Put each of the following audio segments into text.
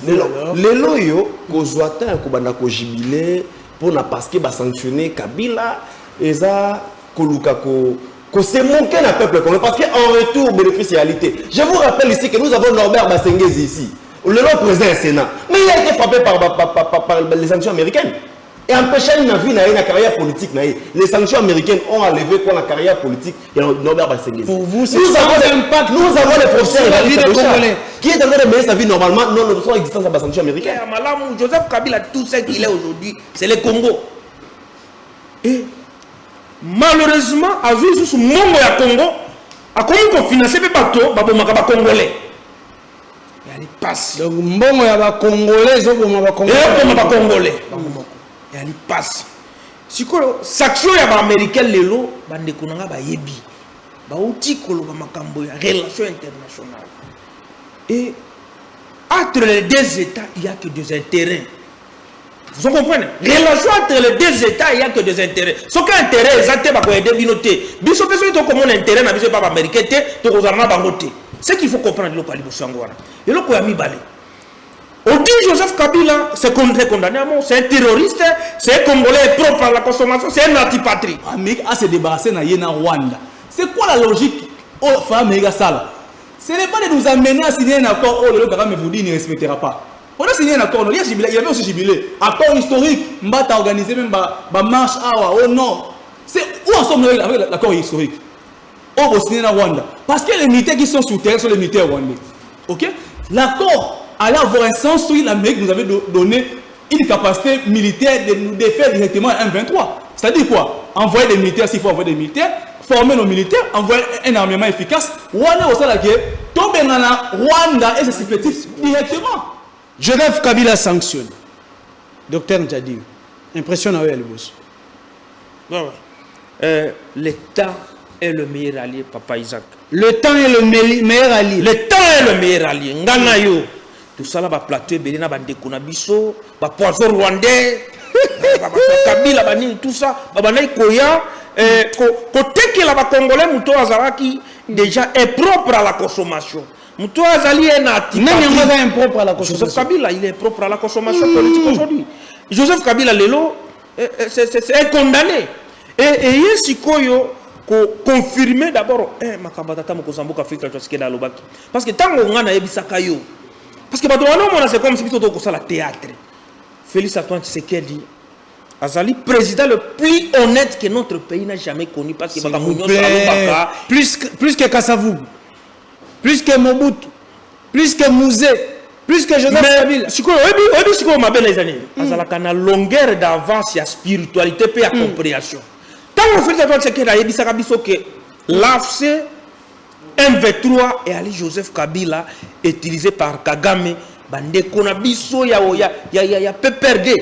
Lelo yo kozwata kobanda ko jubilé pour na parce que ba sanctionner Kabila eza koluka ko se manquer na peuple congolais parce que en retour bénéfice réalité. Je vous rappelle ici que nous avons Norbert Basengezi ici, le président du Sénat, mais il a été frappé par les sanctions américaines. Et empêché une vie, une carrière politique. Les sanctions américaines ont enlevé quoi la carrière politique de Norbert Basengezi. Pour vous, nous avons les professeurs qui est en train de mener sa vie normalement, non, nous sommes existants à la sanction américaine. Joseph Kabila, tout ce qu'il est aujourd'hui, c'est le Congo. Et malheureusement, à vivre sur le monde du Congo, à comment on finance les bateaux, les Congolais. Il passe. Donc, mbongo ya Congolais, ils ont Congolais. Et elle passe. Si quoi, sanction ya américaine lelo, bande konanga ba yebi, ba outi kolo ba makambo ya relation internationale. Et entre les deux États, il n'y a que des intérêts. Vous comprenez? Relation entre les deux États, il n'y a que des intérêts. Ce qui est intérêt, c'est que aider binoté. Biso peso to comme intérêt na biso pas américain te, to kozana bangote. C'est qu'il faut comprendre le pali bosangwana. Et le ko ya mi balé. On dit Joseph Kabila, c'est condamné à mort, c'est un terroriste, c'est un Congolais propre à la consommation, c'est un antipatrie. Amérique a se débarrassé na yena Rwanda. C'est quoi la logique au Amérique ça? Ce n'est pas de nous amener à signer un accord où le Kagame vous dit ne respectera pas. On a signé un accord, il y avait aussi jubilé. Accord historique, Mbata a organisé même ma marche au nord. C'est où en sommes-nous avec l'accord historique? On va signer à Rwanda. Parce que les militaires qui sont sous terre sont les militaires rwandais. Ok? L'accord allait avoir un sens où l'Amérique nous avait donné une capacité militaire de nous défaire directement à M23. C'est-à-dire quoi? Envoyer des militaires s'il faut envoyer des militaires, former nos militaires, envoyer un armement efficace. Rwanda au la guerre, tomber dans la Rwanda et ses supplétifs directement. Joseph Kabila sanctionne. Docteur Njadi, impression à eux, le boss. L'État est le meilleur allié, Papa Isaac. Le temps est le meilleur allié. Le temps est le meilleur allié. Nganayo. Tout ça là, va plateau, Belina, Bandekuna Biso, poisson rwandais, Kabila, tout ça, Babanaï Koya, côté que la Congolais, Mouto Azaraki, déjà est propre à la consommation. Mouto Azali est natif. Non, propre à la consommation. Joseph Kabila, il est propre à la consommation politique aujourd'hui. Joseph Kabila, Lelo, c'est un condamné. Et il y a si Koyo, confirmer d'abord, Makabatata Mokozambo Afrika, parce que tant qu'on a Ebisaka yo. Parce que c'est comme si on a la théâtre. Félix Antoine Tshisekedi, Azali, président le plus honnête que notre pays n'a jamais connu. Parce que plus que Kassavou, plus que Mobutu, plus que Mouzé, plus que Joseph Kabila. Si on m'a bien les années, Azala a longueur d'avance, il y a spiritualité et compréhension. Tant que Félix Antoine Tshisekedi a dit que l'AFC MV3 et Ali Joseph Kabila utilisé par Kagame bande kona biso ya PPRD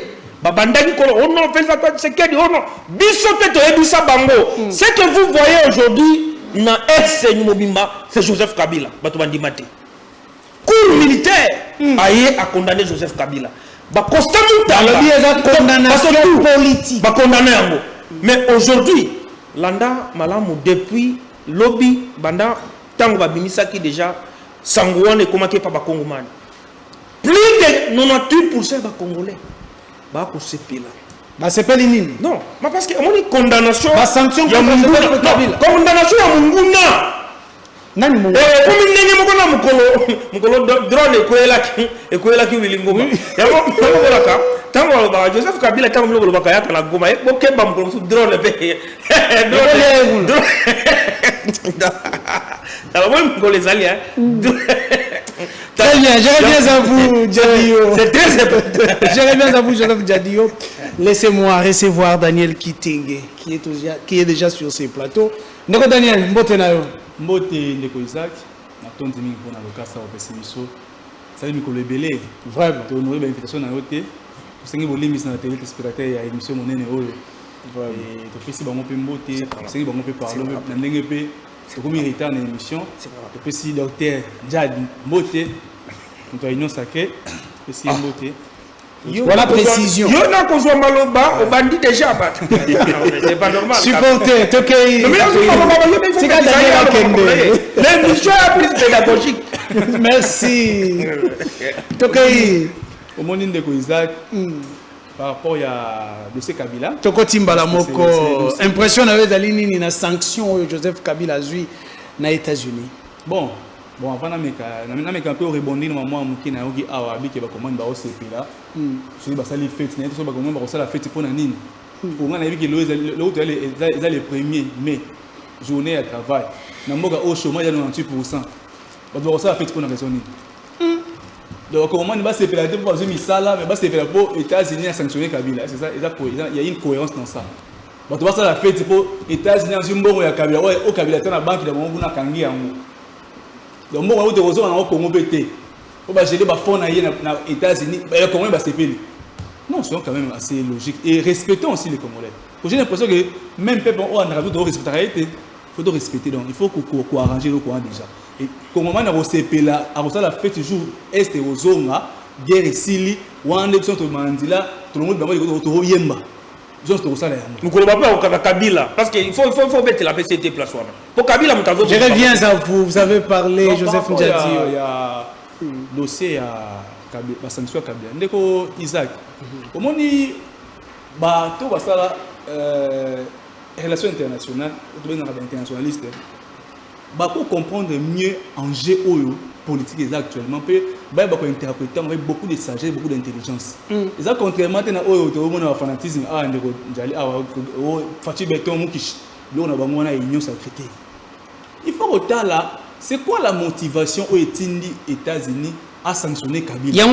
babandaki ko oh non Félix Antoine Tshisekedi oh non biso teto ebisa bango ce que vous voyez aujourd'hui na ex Mobimba c'est Joseph Kabila bato bandimate cour militaire aye a condamné Joseph Kabila ba constamment condamnation politique ba condamné yango mais aujourd'hui landa malamu depuis lobby banda tango babimisa qui déjà sangouane comment qui pas ba Congomani plus de 98% ba Congolais ba ko sepela ba sepeli nini non parce que on est condamnation ba sanction condamnation ya munguna nani munguna comme nenge mukolo drone ekoela ki wilingoma yabo laka tango ba Joseph Kabila tango mlo ba kaya kana goma bokemba mukolo su drone be drone alors moi mukolo ezali très bien, je reviens à vous, Djadio. C'est très important. Je reviens à vous, Joseph Djadio. Laissez-moi recevoir Daniel Kitenge, qui est déjà sur ces plateaux. Ndeko Daniel, mbote na yo. Mbote ndeko Isaac, natondi mingi pona lokasa opesi biso. Sali mikolo ebele. Vraiment. To honorer l'invitation na yo te. Sengi bolimbisa na télé spectateur ya émission monene oyo. Vraiment. To pesi bango pe mbote, sengi bango pe parler na ndenge pe. C'est comme il en émission. Le président docteur Djad Mbote, notre réunion sacrée, président Mbote. Voilà la précision. Yo n'a qu'on soit maloba, on bandit déjà. C'est pas normal. Supporter, c'est l'émission est plus pédagogique. Merci. Tokai. Au monde de Isaac, par rapport à dossier Kabila. Toko Timbala Moko. Impression avait d'aller ni na sanction Joseph Kabila a joué aux États-Unis. Bon, avant de un peu rebondir dans moi, je vais dire que comment il va se faire là. Je vais faire les fêtes, je vais faire comment il va la fête pour Nanine. Pour moi, je vais dire l'autre est le 1er mai, journée à travail. Dans le au chômage, il y a 98%. Je vais faire la fête pour Nanine. Donc, comment il va se faire pour faire ça là, mais il va se faire pour les États-Unis à sanctionner Kabila. C'est ça, il y a une cohérence dans ça. Tu vas faire la fête pour les États-Unis à sanctionner Kabila. Au Kabila, tu as la banque de mon Kangi. Donc, moi, je vais vous Congo BT. Pour gérer les fonds aux États-Unis, comment il va se faire? Non, c'est quand même assez logique. Et respectons aussi les Congolais. J'ai l'impression que même peuple en Arabie doit respecter la réalité. Il faut respecter. Donc, il faut qu'on arrange le courant déjà. Et comme on a reçu la fête du jour est aux zones, guerre ici, ou en élection de Mandela, tout le monde va dire Yemba. Nous ne pas au Kabila. Parce qu'il faut mettre la PCT place. Pour Kabila, je reviens à vous. Vous avez parlé, Joseph Ndiaye. Il y a un dossier à la sanction à Kabila. Ndeko Isaac. Comment on dit relations internationales, internationalistes, pour comprendre mieux l'enjeu politique actuellement, il faut interpréter avec beaucoup de sagesse, beaucoup d'intelligence. Contrairement à fanatisme, il faut retarder là, c'est quoi la motivation aux États-Unis à sanctionner Kabila?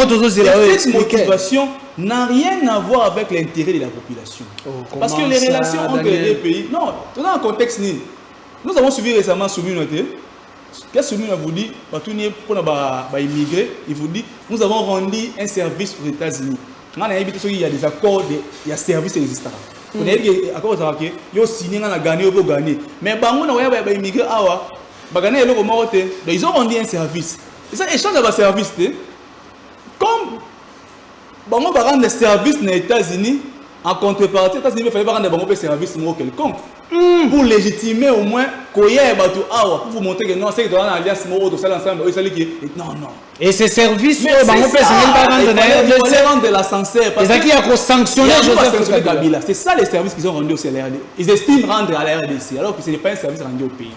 Cette motivation n'a rien à voir avec l'intérêt de la population. Parce que les relations entre les deux pays, non, dans un contexte, nous avons suivi récemment Souminouté. Qu'est-ce que Souminouté vous dit? Pour immigrer, il vous dit nous avons rendu un service aux États-Unis. Il y a des accords, il y a service existant. On a des accords qui ont signé, on a gagné, on a gagné. Mais on a immigré, ils ont rendu un service. Et ça échange de service. Comme on va rendre des services aux États-Unis, en contrepartie, les États-Unis il fallait rendre des services quelconque. Pour légitimer au moins pour vous montrer que non, c'est que dans l'alliance ensemble, non. Et ces services, il fallait rendre l'ascenseur. Parce qu'il y a sanctionné Joseph Kabila. C'est ça les services qu'ils ont rendus au CLRD. Ils estiment rendre à la RDC, alors que ce n'est pas un service rendu au pays.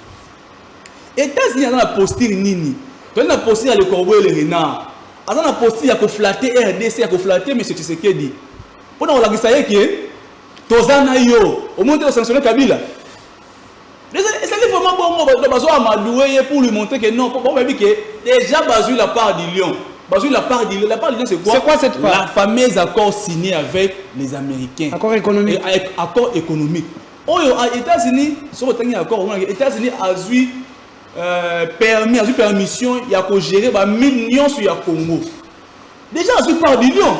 Les États-Unis ont la posture Nini. Ils ont la posture le corbeau et le renard. Ils ont la posture à flatter RDC, à flatter M. Tshisekedi. Pour nous, on a dit que Tozana yo, au moins de sanctionner Kabila. C'est vraiment bon pour lui montrer que non, pour dire que déjà Bazou la part du lion. Bazou la part du lion, c'est quoi? C'est quoi cette part? La fameuse accord signé avec les Américains. Accord économique. Accord économique. Aux États-Unis, sur le accord, les États-Unis ont permission de gérer 1 million sur le Congo. Déjà, Bazou part du lion.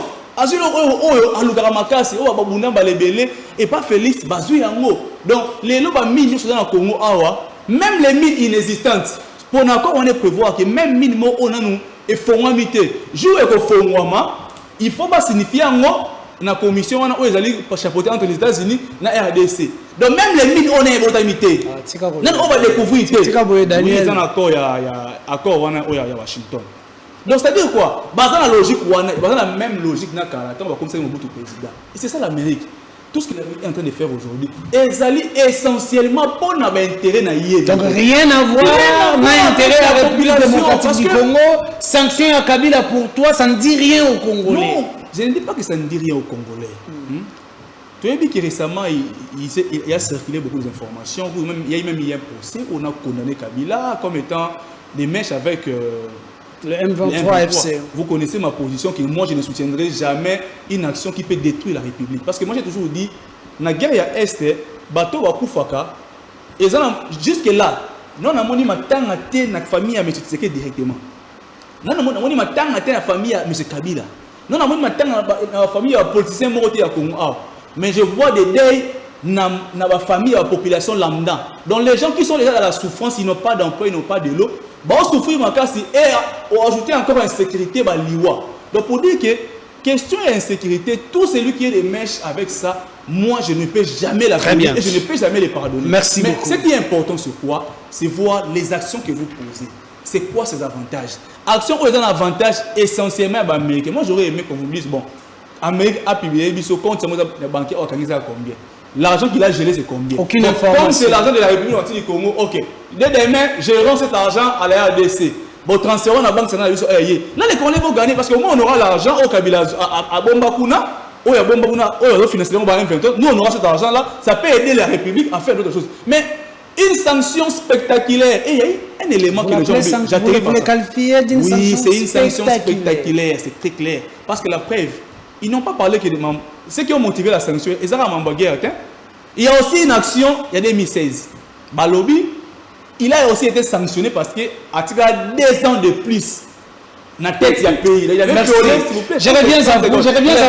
Et pas Félix Bazou Yango. Donc, les lots mines sont dans le Congo, même les mines inexistantes, pour encore on est prévoir que même mines on a nous et font amité. Jouer au fond il faut pas signifier en la commission on a chapeauté entre les États-Unis et la RDC. Donc même les mines on est botamité. On va découvrir il y a un accord accord à Washington. Donc c'est-à-dire quoi? Basé la logique, basé la même logique dans on va commencer au président. Et c'est ça l'Amérique. Tout ce qu'il est en train de faire aujourd'hui, est essentiellement pour notre intérêt. Donc rien à voir avec l'intérêt de la République démocratique du Congo. Sanction à Kabila pour toi, ça ne dit rien aux Congolais. Non, je ne dis pas que ça ne dit rien aux Congolais. Tu as vu que récemment, il y a circulé beaucoup d'informations. Il y a même eu un procès où on a condamné Kabila comme étant des mèches avec... le M23 FC. Vous connaissez ma position que moi je ne soutiendrai jamais une action qui peut détruire la République. Parce que moi j'ai toujours dit, dans la guerre à Est, bateau wa Koufaka, et jusque là, nous avons dit que la famille à M. Tshisekedi directement. Nous avons dit que la famille à M. Kabila. Nous avons dit que la famille à politicien Moroté à Congo. Mais je vois des deuils dans la famille à la population lambda. Donc les gens qui sont déjà dans la souffrance, ils n'ont pas d'emploi, ils n'ont pas de l'eau. Bon, souffrir ma casse et ajouter encore insécurité bah liwa. Donc pour dire que question insécurité, tout celui qui est des mèches avec ça, moi je ne peux jamais la pardonner et je ne peux jamais les pardonner. Merci mais beaucoup. Ce qui est important c'est quoi? C'est voir les actions que vous posez. c'est quoi ces avantages? Action où ils ont un avantage essentiellement américain. Moi j'aurais aimé qu'on vous dise, bon, Amérique a publié son compte, les banquiers organisés à combien? L'argent qu'il a gelé, c'est combien? Aucune information. Comme c'est l'argent de la République du Congo, ok. Dès demain, gérons cet argent à la RDC. Bon, transférons la banque centrale. Là, les Congolais vont gagner parce qu'au moins on aura l'argent au Kabila, à Bombakuna, où il y a Bombakuna, où il y a le financement, nous on aura cet argent-là. Ça peut aider la République à faire d'autres choses. Mais une sanction spectaculaire, et il y a un élément que les gens vous le qualifiez d'une sanction oui, c'est une sanction spectaculaire, c'est très clair. Parce que la preuve, ils n'ont pas parlé que des membres. Ceux qui ont motivé la sanction, ils ont un guerre. Il y a aussi une action, il y a 2016. Balobi, il a aussi été sanctionné parce qu'il a 2 ans de plus. Dans la tête, il y a pays. Il avait merci. Violé, s'il vous plaît. Je reviens à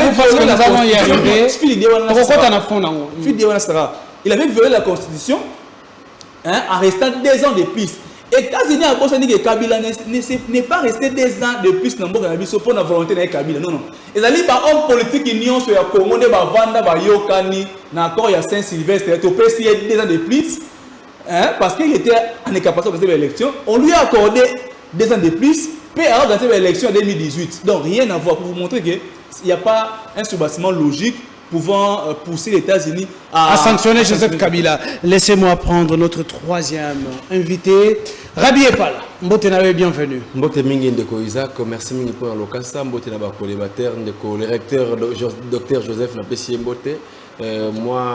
vous parce que nous avons y arrivé. Il avait violé la Constitution en restant 2 ans de plus. Et États-Unis a dit que Kabila n'est pas resté 2 ans de plus dans le monde pour la volonté de Kabila. Non, non. Ils ont dit que l'homme politique union sur le Congo, il y a Yokani, il y a Saint-Sylvestre, il y a 2 ans de plus. Parce qu'il était en incapacité de gagner l'élection. On lui a accordé 2 ans de plus, puis alors gagner l'élection en 2018. Donc rien à voir pour vous montrer qu'il n'y a pas un soubassement logique pouvant pousser les États-Unis à sanctionner Joseph Kabila. Laissez-moi prendre notre 3e invité. Rabi Epala, Mbote Nawe, bienvenue. Mbote Mingi Ndeko Isaac, merci Mingi pour l'occasion. Mbote Naba collaborateur, le recteur, docteur Joseph Napesi Mbote. Moi,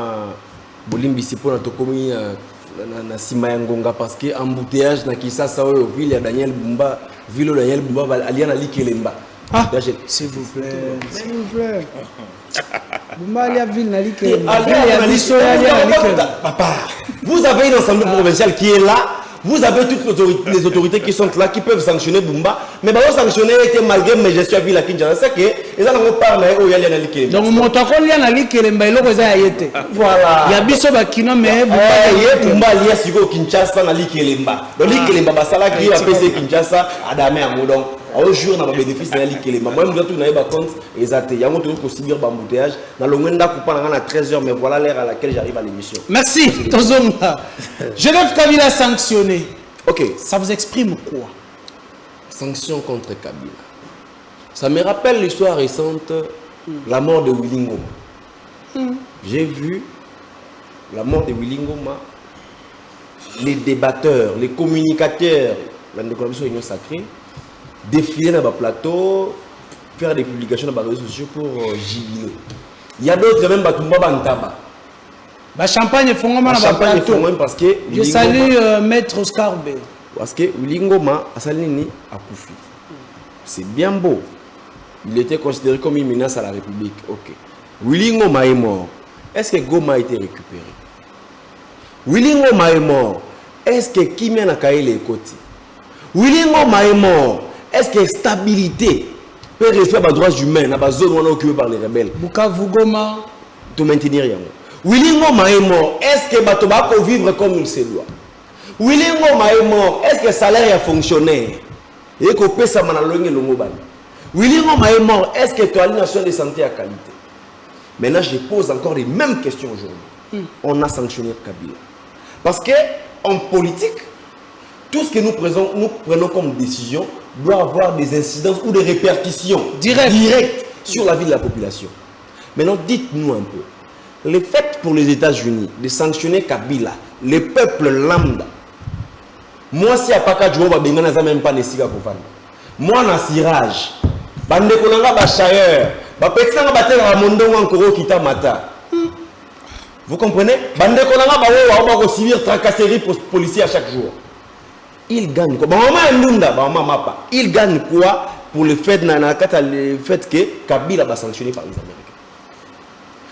Bolimbi Sipo Natokomi na Sima Ngonga parce que embouteillage na Kisasa au ville ya Daniel Bumba, ville Daniel Bumba aliana Likelemba. Ah, s'il vous plaît, s'il vous plaît. Bumba alia ville na Likelemba. Papa, vous avez une assemblée provinciale qui est là. Vous avez toutes les autorités qui sont là, qui peuvent sanctionner Bumba. Mais vous sanctionner malgré mes gestions à ville à Kinshasa. C'est que ils ont parlé au Yaliana Likelemba. Donc, mon takon Yaliana Likelemba, il a été. Voilà. Il y a biso bakino mais Bumba lié sur Kinshasa na Likelemba. Donc Likelemba basala qui a PC Kinshasa adamé à modon. Au jour na bénéfice na Likelemba. Moi je dois na compte exact. Il y a un truc aussi bien bambouteillage dans le Ngenda coupa à 13h mais voilà l'heure à laquelle j'arrive à l'émission. Merci Tozonga. Joseph Kabila sanctionné. OK, ça vous exprime quoi? Sanction contre Kabila. Ça me rappelle l'histoire récente, la mort de Willy Ngoma. J'ai vu la mort de Willy Ngoma, les débatteurs, les communicateurs, la déclaration union sacrée, défiler dans le plateau, faire des publications dans les réseaux sociaux pour jubiler. Il y a d'autres même Batumba Bantaba. Champagne Fongoma dans le plateau. Parce que je salue Maître Oscar B. Parce que Willy Ngoma a salini à Koufi. C'est bien beau. Il était considéré comme une menace à la République. Ok. Willy Ngoma est mort. Est-ce que Goma a été récupéré? Willy Ngoma est mort. Est-ce que Kimia n'a pas les côtés? Willy Ngoma est mort. Est-ce que stabilité peut rester les droits humains dans la zone où on est occupé par les rebelles? Bukavu Goma. De maintenir rien. Willy Ngoma est mort. Est-ce que Batoba peut vivre comme il se doit? Willy Ngoma est mort. Est-ce que le salaire est fonctionnaire? Et que pesa manalonge longoban. Willy Ngoma est mort. Est-ce que tu as une nation de santé à qualité? Maintenant, je pose encore les mêmes questions aujourd'hui. On a sanctionné Kabila. Parce que en politique, tout ce que nous prenons comme décision doit avoir des incidences ou des répercussions directes sur la vie de la population. Maintenant, dites-nous un peu. Le fait pour les États-Unis de sanctionner Kabila, le peuple lambda, moi, si à Paka Djouba, je ne même pas de Siga Kofana. Moi, na Sirage, bande konanga ba chailleur, ba petanga ba tela ba mondo encore kita mata. Vous comprenez? Bande konanga ba wa subir tracasserie policier à chaque jour. Il gagne quoi? Il gagne quoi pour le fait que Kabila va sanctionner par les Américains?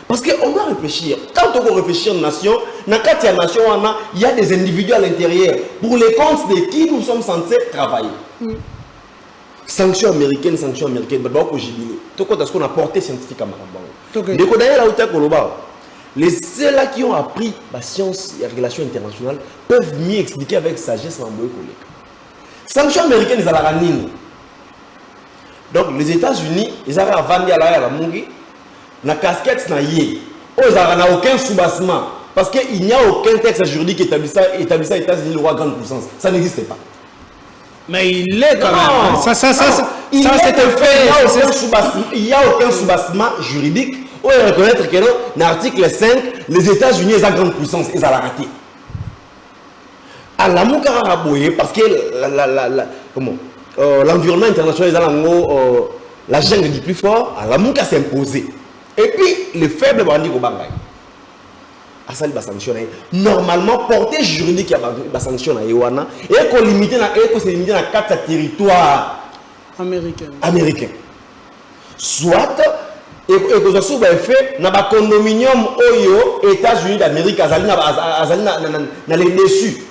Parce qu'on doit réfléchir. Quand on doit réfléchir en nation, dans la nation, il y a des individus à l'intérieur pour les comptes de qui nous sommes censés travailler. Sanctions américaines, tout ce qu'on a porté scientifique à Marabao. Les ceux-là qui ont appris la science et la relation internationale peuvent mieux expliquer avec sagesse en collègue. Sanctions américaines, ils ont la nini. Donc les États-Unis, ils ont vendu à la Mungi. La casquette n'a aucun soubassement parce qu'il n'y a aucun texte juridique établissant les États-Unis le roi grande puissance. Ça n'existe pas. Mais il est quand Non. même. Ça c'est un fait. Il n'y a aucun soubassement juridique. On va reconnaître que dans l'article 5, les États-Unis, ils ont une grande puissance, ils ont la raté. À la Moukaraboye, parce que l'environnement international, la jungle du plus fort, à la Mouka s'est imposé. Et puis, les faibles vont dire au Bangay. À ça, il va sanctionner. Normalement, portée juridique, il va sanctionner. Et qu'on limite dans 4 territoires américains. Soit, et que ce soit fait dans le condominium aux États-Unis d'Amérique, dans les dessus.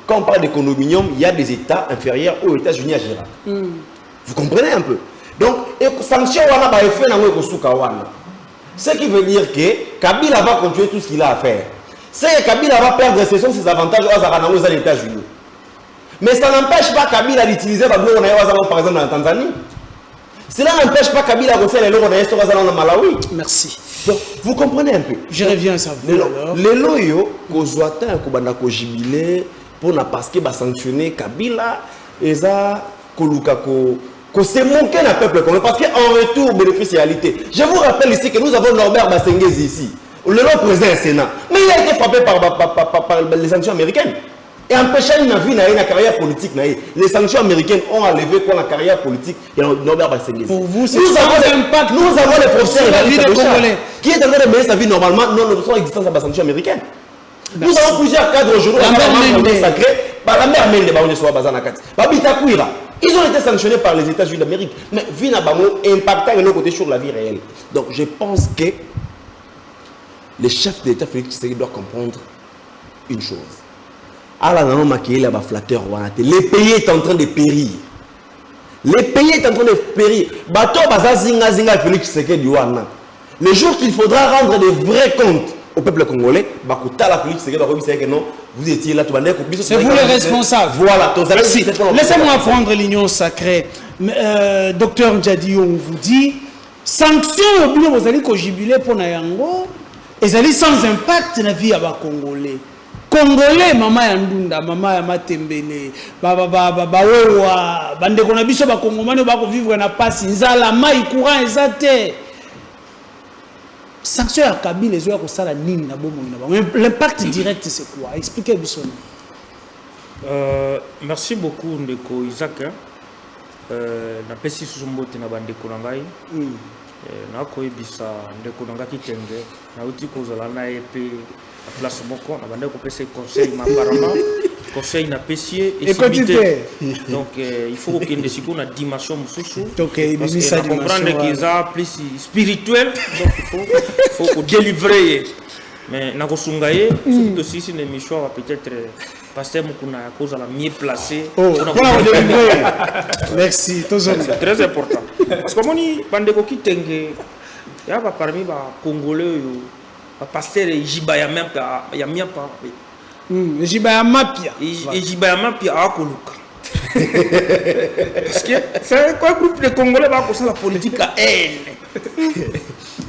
Quand on parle de condominium, il y a des États inférieurs aux États-Unis à Gérard. Vous comprenez un peu? Donc, sanction wana ba effet na ngwe kosuka wana. Ce qui veut dire que Kabila va continuer tout ce qu'il a à faire. C'est que Kabila va perdre ses avantages aux États-Unis. Mais ça n'empêche pas Kabila d'utiliser par exemple en Tanzanie. Cela n'empêche pas Kabila de faire les lois en Malawi. Merci. Donc, vous comprenez un peu. Je reviens à ça. Les lois, Kozouata, Kobanda Kojibile, pour parce que va sanctionner Kabila, et ça, Kolukako. Que c'est manqué un peuple commun parce qu'en retour bénéficialité. Je vous rappelle ici que nous avons Norbert Basenguez ici, le président du Sénat, mais il a été frappé par les sanctions américaines et empêché une vie dans la carrière politique. Les sanctions américaines ont enlevé quoi la carrière politique de Norbert Basenguez. Pour vous, c'est nous avons les professeurs la vie des Congolais qui est en train de mener sa vie normalement non sans existence de la sanction américaine. Nous avons plusieurs cadres aujourd'hui sacrés par la mère Mende Baoune soit Bazanakati. Babita Kouira. Ils ont été sanctionnés par les États-Unis d'Amérique. Mais Vinabamo impactant de l'autre côté sur la vie réelle. Donc je pense que les chefs d'État Félix Tshisekedi doivent comprendre une chose. Les pays est en train de périr. Les pays est en train de périr. Félix Tshisekedi. Le jour qu'il faudra rendre des vrais comptes au peuple congolais, vous étiez là, c'est vous les responsables. Voilà. Merci. Laissez-moi prendre l'union sacrée. Docteur Ndiadio, on vous dit, sanctions vous allez jubilé pour Nayango, et allez sans impact dans la vie à Congolais. Congolais, maman Yandunda, maman Yamatembele, bande konabiso ba Congomani ba vivre na passe, nzala mai courant ezate. Sanction à Kabila, les autres ça la nine na bomo na. L'impact direct c'est quoi? Expliquez Bisson. Merci beaucoup ndeko Isaac. Na pesi sumbote na bande konangai. Na koyebisa ndeko nanga kitenge na uti kozala na EP à place moko na bande ko pesa conseil apparemment conseil na pesier et donc il faut que ne siko na dimension mususu donc il faut comprendre qu'ils a plus spirituel donc il faut que délivrer mais na kosungaye c'est aussi une émission peut-être pasteur mukuna cause la mieux placé merci c'est très important parce que moni bande ko kitenge ya ba parmi ba congolais pasteur Jibaya même ya mia pa Jibaya mapia Jibaya mapia akoluka parce que c'est quoi groupe de congolais va comme ça la politique à haine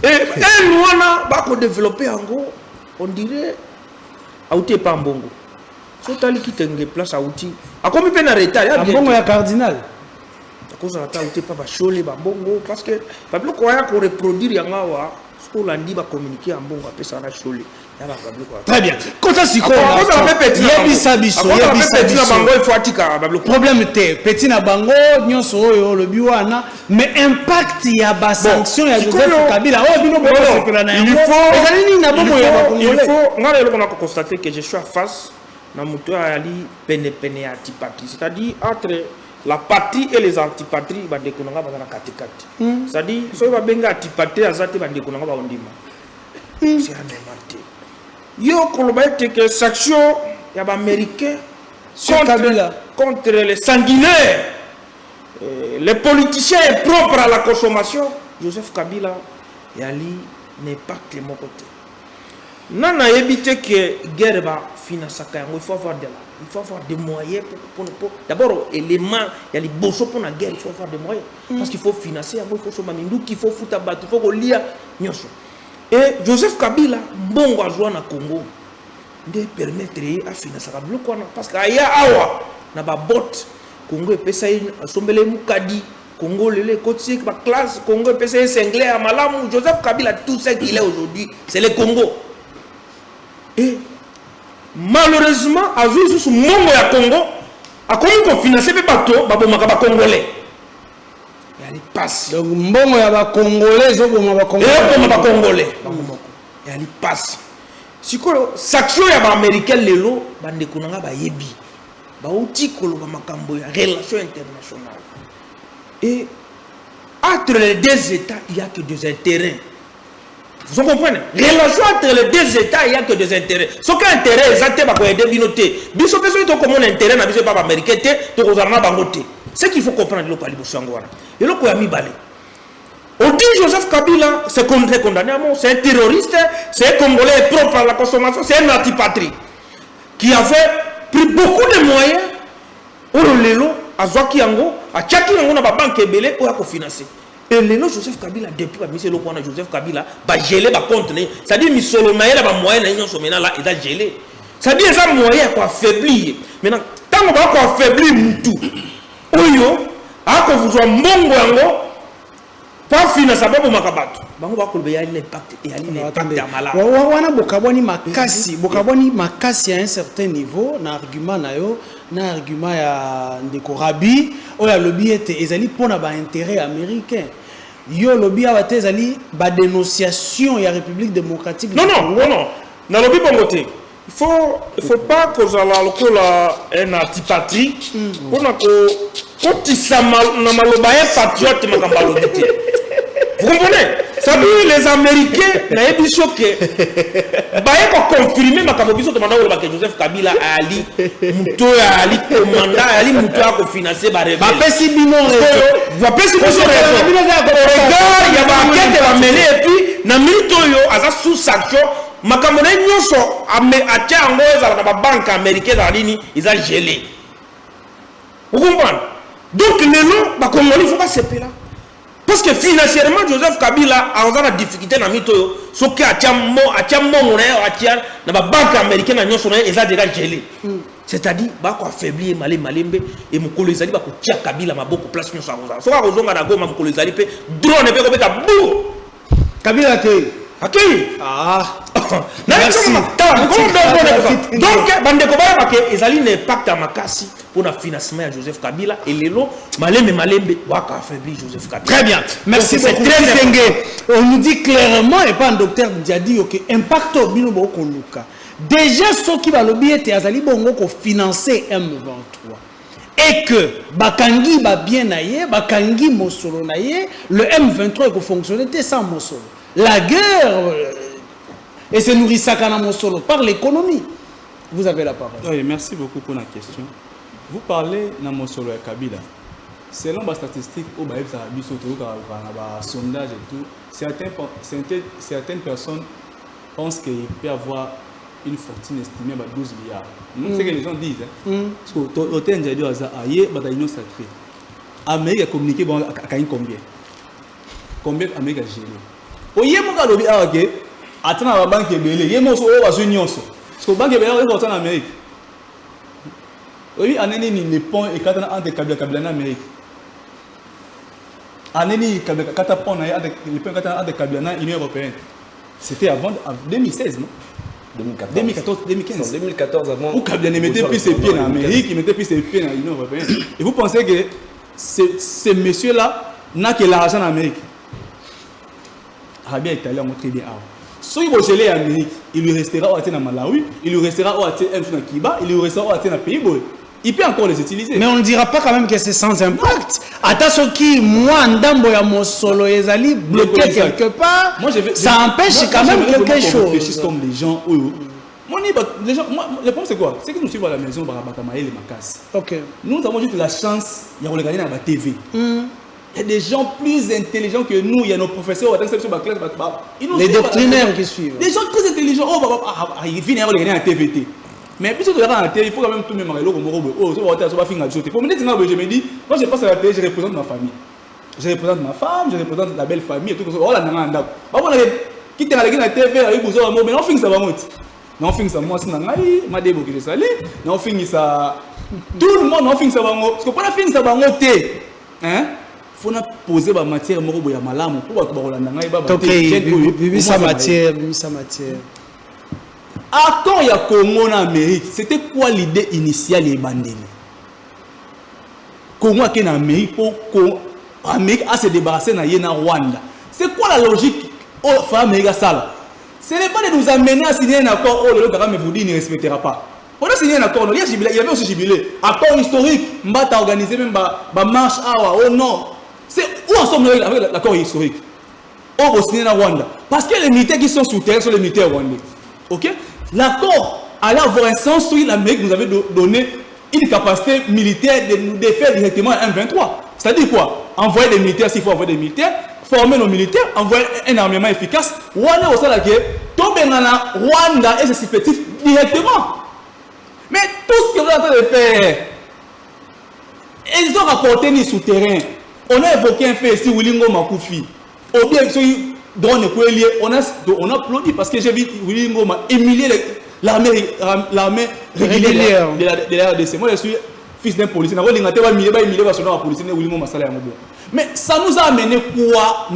et nous on va ko développer en gros on dirait outé pas mbongo so tali kitenge place outé a comme peine en retard ya mbongo ya cardinal à cause de la outé pas ba cholé ba mbongo parce que pablo ko ya ko reproduire yanga wa pour l'andi va communiquer en bon après ça na cholé. Très bien. Quand ça s'y il problème té petit na bango nyonso oyo le biwana mais impact ya ba sanction ya Joseph Kabila il faut ngale on a constaté que je suis en face na muto ali pene antipatrie c'est-à-dire entre la patrie et les antipatries ba dekonanga ba na katikati c'est-à-dire so ba benga antipatrie azate ba dekonanga ba ondima c'est anématé yo kolobaite que sanction ya ba américain contre les sanguinaires les politiciens propres à la consommation Joseph Kabila yali n'est pas que mon côté nana éviter que guerre va financer il faut avoir des moyens pour d'abord élément il y a les bossos pour la guerre il faut avoir des moyens parce qu'il faut financer il faut sommer il faut foutre battre il faut lire nyonso et Joseph Kabila bongo azwa na Congo de permettre à financer parce que aya awa na ba bot Congo epesa asombele mukadi Congo lele côté ba classe Congo epesa singlé à malamu Joseph Kabila tout ce qu'il est aujourd'hui c'est le Congo et malheureusement a vu sous mongo ya Congo a comment financer pe bato ba bomaka ba congolais et elle passe donc mbongo ya ba congolais zo boma ba congolais et bomaka ba congolais et elle passe siko sanction ya ba américain lelo bande konanga ba yebi ba uti koloba makambo ya relation internationale et entre les deux états il y a que des intérêts. Vous comprenez? Relation entre les deux états, il n'y a que des intérêts. Ce qui est intérêt, c'est que aider binoté. Biso personne to comme un intérêt na biso pas américain té, to kozarna bangoté. Ce qu'il faut comprendre le pali bosangwana. Et le ko ya mi balé. On dit Joseph Kabila, c'est condamné à mort, c'est un terroriste, c'est un Congolais propre à la consommation, c'est un antipatrie qui avait pris beaucoup de moyens pour le lelo, à Zwaki Yango, à Tchaki Yango na ba banque ebele pour la financer. Et le nom Joseph Kabila depuis que monsieur Lokwana Joseph Kabila va geler ba compte né, ça dit misolo na yela ba moyen na nyonso mena là il a gelé. Ça dit ça moyen quoi affaiblir. Maintenant tant on va quoi affaiblir mutu. Oyo a ko vous mbongo yango pas financer ba makabato. Bango ba kolbe ya l'impact et ali l'impact ya mala. Wana bokaboni makasi à un certain niveau na argument na yo na argument ya ndeko Rabi oya lobby était ezali pona ba intérêt américain. Yo lobby abate ezali ba dénonciation ya République démocratique. Non. Na lobby bongoté. Il faut pas que ça la lokola un antipatrie pour na ko tisa na maloba patriote makamba lobby. Vous comprenez? Ça veut dire les Américains na ebiso ke ba ko confirmer makambo biso to mandao ba Joseph Kabila ali muto ya ali commandant ali muto ya ko financer ba rebelle. Ba pesi bino raison. Ba pesi bino raison. Regard ya ba enquête ba mené et puis na minute yo aza sous sanction makambo na nyonso atia ngo ezala na ba banque américaine za lini ils a gelé. Vous comprenez? Donc les noms ba Congolais faut pas se là. Parce que financièrement, Joseph Kabila a une difficulté dans le mito. Ce qui a la banque américaine a déjà gelé. C'est-à-dire, il va affaiblir Malembe et mon collègue va tirer Kabila ma beaucoup place sur sa rosa. Ce qu'on a dit, mon collègue peut drone et peut être bourre. Kabila accueilli. Ah. Merci. Donc, bande kobaya parce que ezali n'impact à makasi pour le financement de Joseph Kabila et lelo Malembe waka affaibli Joseph Kabila. Très bien. Merci beaucoup. Très bien. On nous dit clairement et pas un docteur Diadi que impact au bino boko luka. Déjà ceux qui va lobby était azali bongo ko financer M23. Et que bakangi ba bien naie, bakangi mosolo naie, le M23 ko fonctionner sans mosolo. La guerre et se nourrit sakana mosolo par l'économie. Vous avez la parole. Oui, merci beaucoup pour la question. Vous parlez de mosolo et Kabila. Selon les statistiques, au sondage et tout, certaines personnes pensent qu'il peut y avoir une fortune estimée à 12 milliards. C'est ce que les gens disent. Parce que l'hôtel Ndiadio a dit que l'Union sacrée. L'Amérique a communiqué à combien? Combien l'Amérique a géré? Oye moka lobi awake atana ba banque ebele ye moso o wazo nyonso parce que banque ebele o ko en Amérique. Oui aneni ni le pont et katana entre Kabila en Amérique. Aneni kata pont na avec le pont katana entre Kabila en Union européenne. C'était avant 2016 non 2014 avant où Kabila ne mettait plus ses pieds en Amérique, il mettait plus ses pieds dans l'Union européenne. Et vous pensez que ces messieurs là n'a que l'argent en Amérique. Arabien italien a montré bien. Si il va geler en Amérique, il lui restera au Malawi, il lui restera au Kiba, il lui restera au pays. Il peut encore les utiliser. Mais on ne dira pas quand même que c'est sans impact. Attention qui, moi, Ndambo ya Mosolo Ezali bloqué quelque part, ça empêche quand même quelque chose. Réfléchissent comme les gens. Les gens, le problème c'est quoi? C'est que nous suivons à la maison par Batamaï et Makas. Nous avons juste la chance de regarder dans la TV. Il y a des gens plus intelligents que nous, il y a nos professeurs, les doctrinaires qui suivent. Des gens très intelligents, ils viennent regarder la TVT. Mais puis, regarde la télé, il faut quand même tout le monde. Je me dis, quand je passe à la télé, je représente ma famille. Je représente ma femme, je représente la belle famille. Qui est la télé, mais on finit ça va. non finir ça moi c'est nangai madebo que je salé non finir ça tout le monde non finir ça bango parce que pas finir ça bango té hein faut na poser ba matière moko boya malamu pour ba kolanda ngai ba ba sa matière accord ya Congo en Amérique c'était quoi l'idée initiale et bandeli Congo qui en Amérique pour Amérique à se débarrasser na yena Rwanda c'est quoi la logique au Amérique ça ce n'est pas de nous amener à signer un accord où le Kagame vous dit ne respectera pas. On a signé un accord, il y avait aussi jubilé. Accord historique, Mbata a organisé même ma marche oh non. C'est où en sommes avec l'accord historique? On va signer à Rwanda. Parce que les militaires qui sont sous terre sont les militaires rwandais. Ok? L'accord allait avoir un sens où l'Amérique nous avait donné une capacité militaire de nous défaire directement à M23. C'est-à-dire quoi? Envoyer des militaires s'il faut envoyer des militaires. Former nos militaires, envoyer un armement efficace. Rwanda au sein tomber dans la Rwanda et ses effectifs directement. Mais tout ce que vous êtes en train de faire, ils ont rapporté ni souterrain. On a évoqué un fait ici, Wilingo Makoufi. Ou bien drone Kouelier, on a applaudi parce que j'ai vu Wilingo humilier l'armée régulière de la RDC. Moi je suis fils d'un policier. Mais ça nous a amené quoi?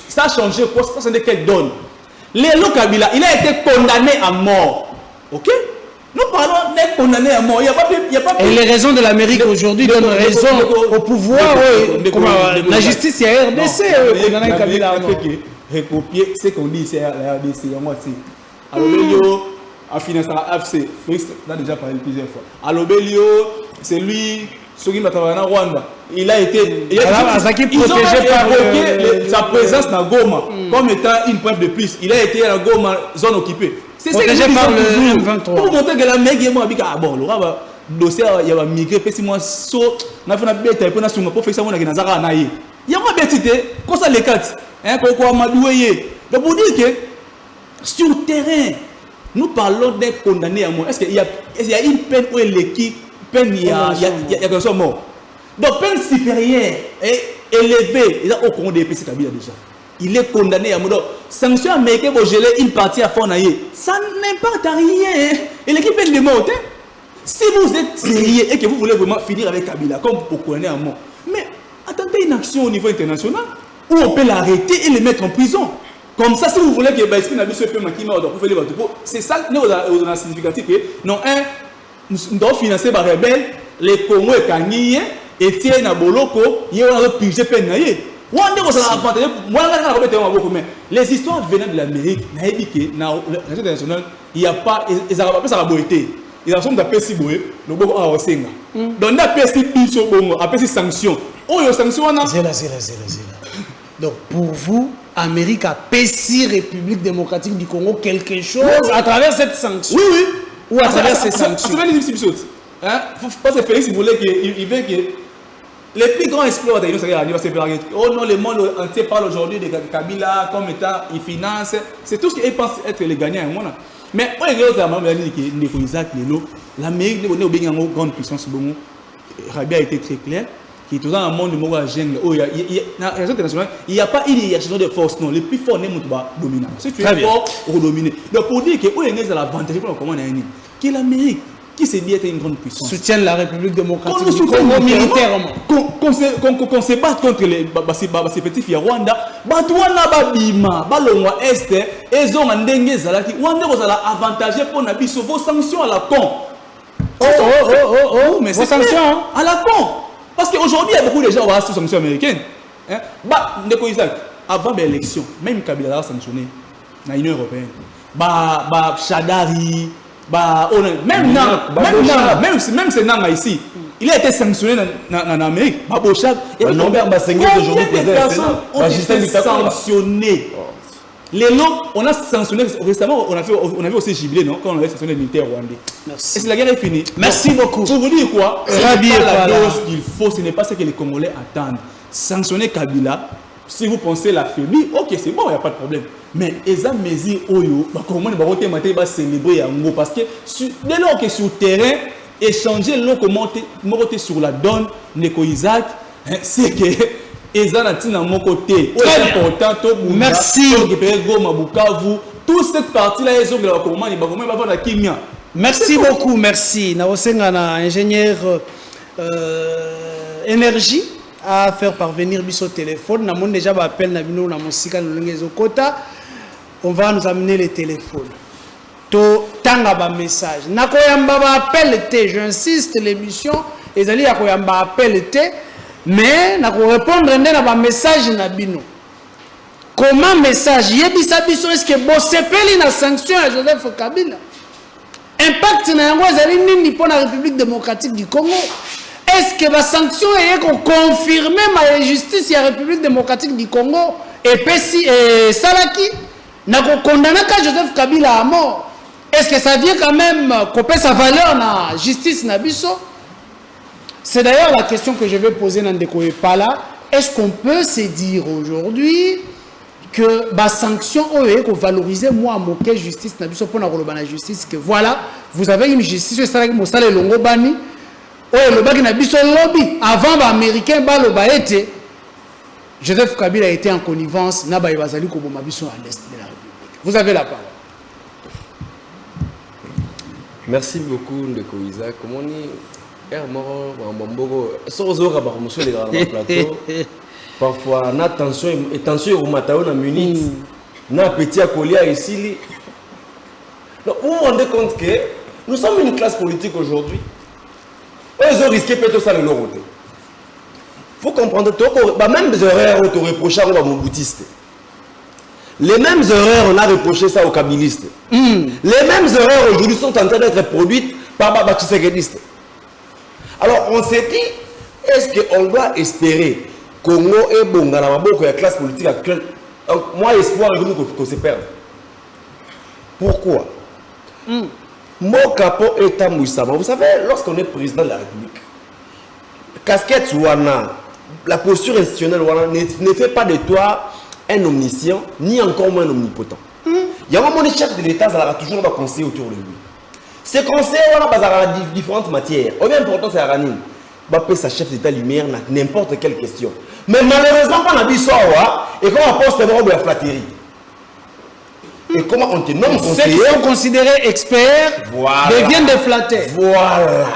Ça a changé quoi? Ça n'est qu'elle donne. Lélo Kabila, il a été condamné à mort. Ok? Nous parlons d'être condamné à mort. Il y a pas et les raisons de l'Amérique aujourd'hui donnent raison au pouvoir. La justice, il y a RDC. Condamné Kabila à mort. Recopier ce qu'on dit ici à la RDC. Alors, à financer la AFC, on a déjà parlé plusieurs fois. Alobelio, c'est lui, Sogi Matabana Rwanda. Il a été protégé par sa présence dans Goma comme étant une preuve de plus. Il a été à Goma, zone occupée. C'est protégé par le M23. Pour montrer que la mec est moi, bon, le dossier, il y a migré, puis si moi, so, on a fait une bête, on a fait une profession, on a fait une zara naïe. Il y a une bête, comme ça les quatre, hein, quoi, madoué. Donc, vous dites que sur le terrain, nous parlons d'être condamné à mort. Est-ce qu'il y a une peine où l'équipe peine il y a quelque chose mort? Donc peine supérieure et élevée, il a au Congo des PC Kabila déjà. Il est condamné à mort. Donc sanction américaine pour geler une partie à fond naïe. Ça n'impacte à rien. Et l'équipe peine de mort. Si vous êtes sérieux et que vous voulez vraiment finir avec Kabila comme vous condamnez à mort, mais attendez une action au niveau international où on peut l'arrêter et le mettre en prison. Comme ça, si vous voulez que l'esprit n'a pas ce peu maquillé, c'est ça qui est significatif. Non, nous devons financer les rebelles, les Congo et Kanye, et Tiens Naboloko, il y a un pigé penaillé. Les histoires venant de l'Amérique, dans la région internationale, il n'y a pas, ils n'ont pas ça beauté. Ils ont appelé si boé, le bon à Osenga. Donc, on a appelé si bicho bongo, appelé si sanction. Oh, il y a sanction, on a. Donc, pour vous, Amérique a payé République démocratique du Congo quelque chose à travers cette sanction. Oui. Ou à travers ces sanctions. C'est les petites choses. Faut pas se faire si vous voulez qu'il veut que les plus grands exploits de l'Union, oh non, le monde entier parle aujourd'hui de Kabila comme état, il finance. C'est tout ce qu'ils pensent être les gagnants. Mais on regarde l'Amérique est une grande puissance. Rabi a été très clair. Qui est toujours un monde de Moura jungle. Dans la région internationale, il n'y a pas une hiérarchie de force. Non, le plus fort n'est pas dominant. Si tu es fort, on va dominer. Donc pour dire que où est l'avantage pour comment on a une qui est l'Amérique, qui s'est dit être une grande puissance. Soutient la République démocratique du Congo militairement. Qu'on se batte contre les petits filles Rwanda, Batouana Babima, Balongwa Est, et Zon Ndenge Zalaki, Rwanda vous allez avantager pour Nabiso vos sanctions à la con. Mais c'est sanctions à la con. Parce qu'aujourd'hui, il y a beaucoup de gens qui ont sous sanctions américaines. Avant l'élection, même Kabila a sanctionné dans l'Union européenne. Chadari, même c'est Nanga ici. Il a été sanctionné en Amérique. Norbert Bassengue aujourd'hui ont été sanctionnés. Les lots, on a sanctionné récemment, on avait aussi jubilé, non, quand on avait sanctionné les militaires rwandais. Merci. Et si la guerre est finie. Merci beaucoup. Pour vous dire quoi, Rabi est la dose qu'il faut, ce n'est pas ce que les Congolais attendent. Sanctionner Kabila, si vous pensez l'affaiblir, ok, c'est bon, il n'y a pas de problème. Mais Eza Mezi Oyo, comment on va célébrer Yango? Parce que dès lors que sur le terrain, échanger l'eau comment sur la donne, Neko Isaac, c'est que. Merci. toute cette partie là ils ont la commande ils vont avoir la kimia. Merci beaucoup, merci. Naosenga na ingénieur énergie à faire parvenir biso téléphone. Na mon déjà appel na bino na musika nongezo kota. On va nous amener les téléphones. To tanga ba message. Na koyamba ba appel té, j'insiste l'émission ezali ya koyamba appel té, mais na ko répondre ndena ba message na bino. Comment message yebisa biso est-ce que bo sepeli na sanction à Joseph Kabila? Impact na yango ezali nini pour la République démocratique du Congo? Est-ce que la sanction est confirmée ma justice à la République démocratique du Congo et Pessi et Salaki n'a condamné qu'à Joseph Kabila à mort? Est-ce que ça vient quand même couper sa valeur na justice na biso? C'est d'ailleurs la question que je vais poser dans Ndeko Epala. Est-ce qu'on peut se dire aujourd'hui que la sanction est valoriser moi à moquer justice na biso pour la justice que voilà vous avez une justice ça qui mosala le longo bani oh le baki na biso lobby avant ba américain ba lo ba été Joseph Kabila a été en connivence na ba bazali ko boma biso à l'est de la République. Vous avez la parole. Merci beaucoup Ndeko Isaac. Comment ni moro mbongo sozoka ba monsieur les grands plateau. Parfois, na tension et tension au matin na minute, na petit à colia ici. Donc, vous vous rendez compte que nous sommes une classe politique aujourd'hui. Ils ont risqué peut-être ça de leur côté. Il faut comprendre que même des erreurs on te reproché aux Mobutistes. Les mêmes erreurs on a reproché ça aux Kabilistes. Les mêmes erreurs aujourd'hui sont en train d'être produites par Baba Tshisekedi. Alors on s'est dit, est-ce qu'on doit espérer Congo est bon dans la maboko la classe politique actuelle. Donc, moi, espoir est qu'on se perde. Pourquoi? Mon capot est à Moussama. Vous savez, lorsqu'on est président de la République, casquette Wana, la posture institutionnelle Wana ne fait pas de toi un omniscient, ni encore moins un omnipotent. Il y a un moment où le chef de l'État, ça aura toujours un conseil autour de lui. Ces conseils, on a différentes matières. Au bien important, c'est Aranine. Bappé sa chef d'État lumière n'importe quelle question. Mais malheureusement, quand on a dit ça, et quand on poste de la flatterie. Et comment on te nomme conseiller? Ceux qui sont considérés experts deviennent des flatteurs. Voilà.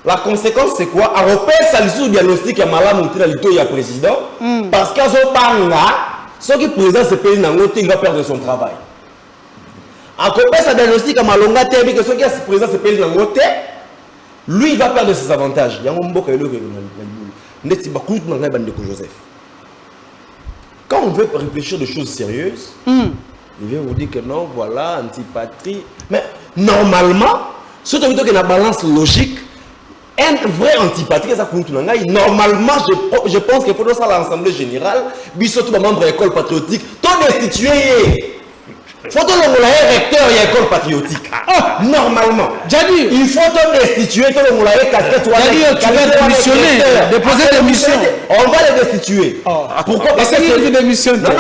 La conséquence, c'est quoi? À repérer ça, le diagnostic à Malam ou il y a président. Parce qu'à ce moment-là, ceux qui président ce pays il va perdre son travail. À repérer ça, diagnostic à Malonga, que ceux qui président ce pays lui, il va perdre ses avantages. Il y a un mot qui est Joseph. Quand on veut réfléchir de choses sérieuses, il vient vous dire que non, voilà, antipatrie. Mais normalement, surtout qu'il y a une balance logique, un vrai antipatrie, normalement, je pense qu'il faut dans l'Assemblée générale, tout le membre de l'école patriotique, tout destitué. Il faut que le recteur et l'école patriotique. Normalement. Il faut destituer tout le monde casquette. Tu vas démissionner, déposer des missions. On va les destituer. Pourquoi? Parce que c'est des missions. Non,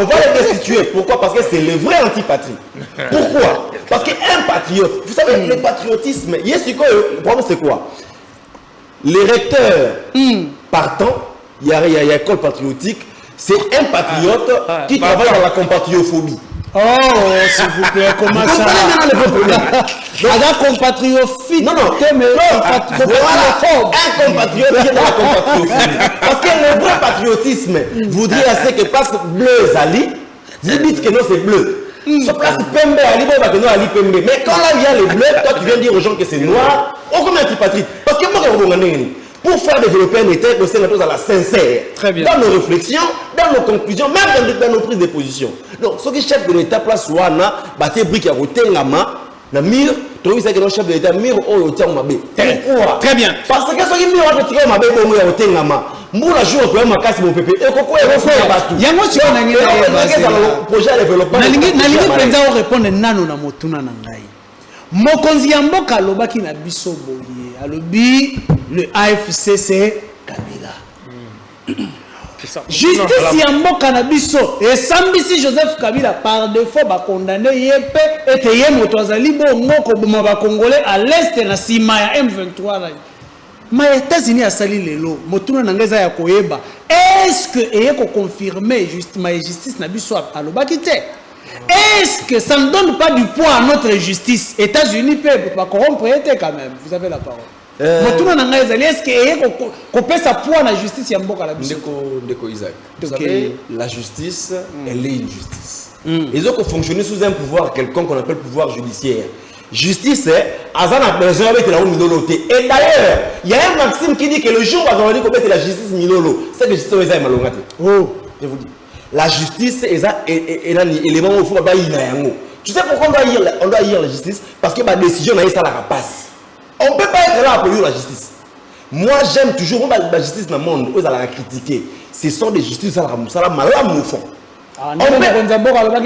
on va les destituer. Pourquoi? Parce que c'est le vrai antipatrie. Pourquoi? Parce qu'un patriote, vous savez, le patriotisme, le problème c'est quoi? Les recteurs partant, il y a l'école patriotique, c'est un patriote qui travaille dans la compatriophobie. Oh, s'il vous plaît, comment ça? Un compatriophile. Non, mais un compatriote qui est dans la compatriophobie. Parce que le vrai patriotisme voudrait assez que passe bleu Zali, vous dites que non, c'est bleu. Ce place Pembe, Ali, Ali Pembe. Mais quand là il y a les bleus, toi tu viens dire aux gens que c'est noir, on comme antipatrie. Parce que moi, pour faire développer un État, le Sénateur à la sincère. Très bien. Dans nos réflexions, dans nos conclusions, même dans nos prises de position. Donc, ce qui est chef de l'État, place Wana, Baté Brick, Yagotengama, Namir, tu sais que le chef de l'État, Mir, oh, le Mabé. Pourquoi? Très bien. Parce que ce qui est Mir, le Mabé, bon, Yagotengama. Moula jour, tu as ma casse, mon pépé. Et pourquoi il faut faire battu? Il y a moi, tu as un projet de développement. Nalingi président répondre nano na motuna na ngai. Mokonzi ya mboka alobaki na biso boye alobi le AFC c'est Kabila. Justice ya mboka na biso et sambisi Joseph Kabila par défaut ba condamné yepé et ye moto azali bongo ko boma ba congolais à l'est na sima ya M23 là. Ma États-Unis a sali lelo motuna na ngeza ya koyeba est-ce que eye ko confirmer juste ma justice na biso alobaki te. Est-ce que ça ne donne pas du poids à notre justice? États-Unis peuvent pas corrompre quand même. Vous avez la parole. Est-ce qu'on peut sa poids à la justice? Ndeko Isaac. Vous savez, la justice, elle est une justice. Ils ont fonctionné sous un pouvoir quelconque qu'on appelle pouvoir judiciaire. Justice, c'est Azana besoin avec la Minolo. Et d'ailleurs, il y a un maxime qui dit que le jour où on dit qu'on met la justice Minolo, c'est que la justice est malhonnête. Oh, je vous dis. La justice est un élément où il faut pas y aller. Tu sais pourquoi on doit y la justice? Parce que ma décision n'a pas la passe. On ne peut pas être là à applaudir la justice. Moi, j'aime toujours la justice dans le monde, où ils la critiquer. Ce sont des justices ça la malade au fond.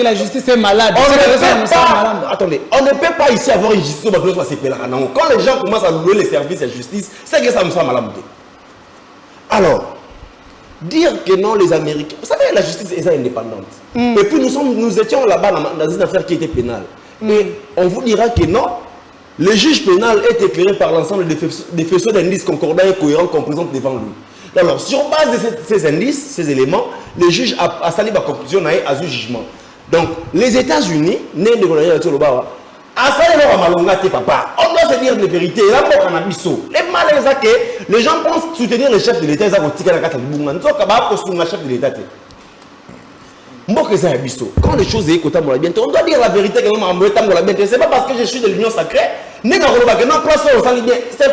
La justice est malade. Attendez, on ne peut pas ici avoir une justice où on va se faire. Quand les gens commencent à louer les services de la justice, c'est que ça me semble malade. Alors, dire que non, les Américains, vous savez, la justice est indépendante. Et puis nous étions là-bas dans une affaire qui était pénale. Et on vous dira que non, le juge pénal est éclairé par l'ensemble des faisceaux d'indices concordants et cohérents qu'on présente devant lui. Alors, sur base de ces indices, ces éléments, le juge a sali la conclusion à ce jugement. Donc, les États-Unis, on doit se dire les vérités. Les malins, les gens pensent soutenir le chef de l'État. Quand les choses sont on doit dire la vérité. Ce n'est pas parce que je suis de l'Union sacrée. C'est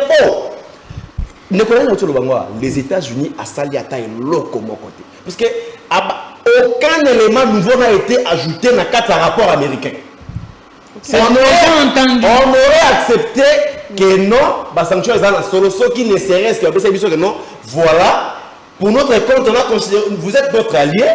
faux. Les États-Unis ont sali à taille côté. Parce que aucun élément nouveau n'a été ajouté dans le rapport américain. On aurait accepté que non, les sanctions sont qui ne serait-ce que non. Voilà, pour notre compte, on a considéré, vous êtes notre allié,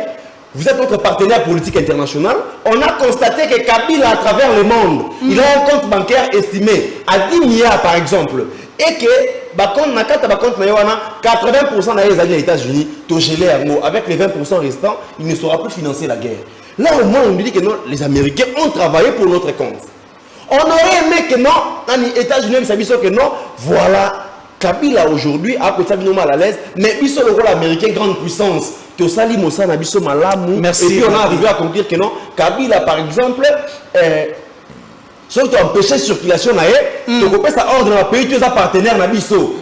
vous êtes notre partenaire politique international. On a constaté que Kabila, à travers le monde, il a un compte bancaire estimé à 10 milliards par exemple. Et que 80% des États-Unis, avec les 20% restants, il ne saura plus financer la guerre. Là au moins on dit que non, les Américains ont travaillé pour notre compte. On aurait aimé que non, les États-Unis que non, voilà, Kabila aujourd'hui a côté mal à l'aise, mais ils sont le rôle américain grande puissance. Merci. Et puis on a arrivé à conclure que non, Kabila par exemple, si tu empêches la circulation, tu peux ça ordre dans le pays, tu es un partenaire dans Bisso.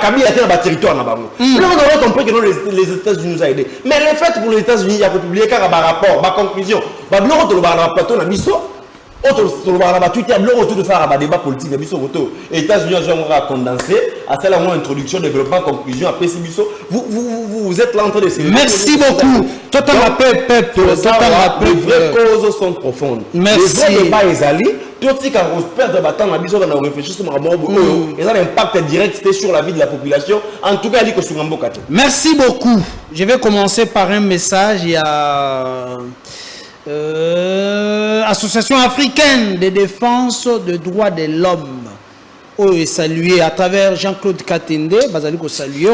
Kabila est dans le territoire. Là, on aurait compris que non, les États-Unis nous ont aidés. Mais le fait pour les États-Unis, il y a publié un rapport, ma conclusion. Il y a un plateau dans Bisso. Twitter, autour de ça, un débat politique. Les États-Unis ont condensé à celle une introduction, développement, conclusion. Après, vous êtes là en train de se. Merci beaucoup. Toi, tu rappelles, Pep. Les vraies causes sont profondes. Merci. Les vrais débats, ils allient. Tout ce qui a perdu de temps, on a réfléchi sur le et ça a un impact direct sur la vie de la population. En tout cas, il y a sur un beau. Merci beaucoup. Je vais commencer par un message. Il y a Association africaine de défense des droits de l'homme. est salué à travers Jean-Claude Katende.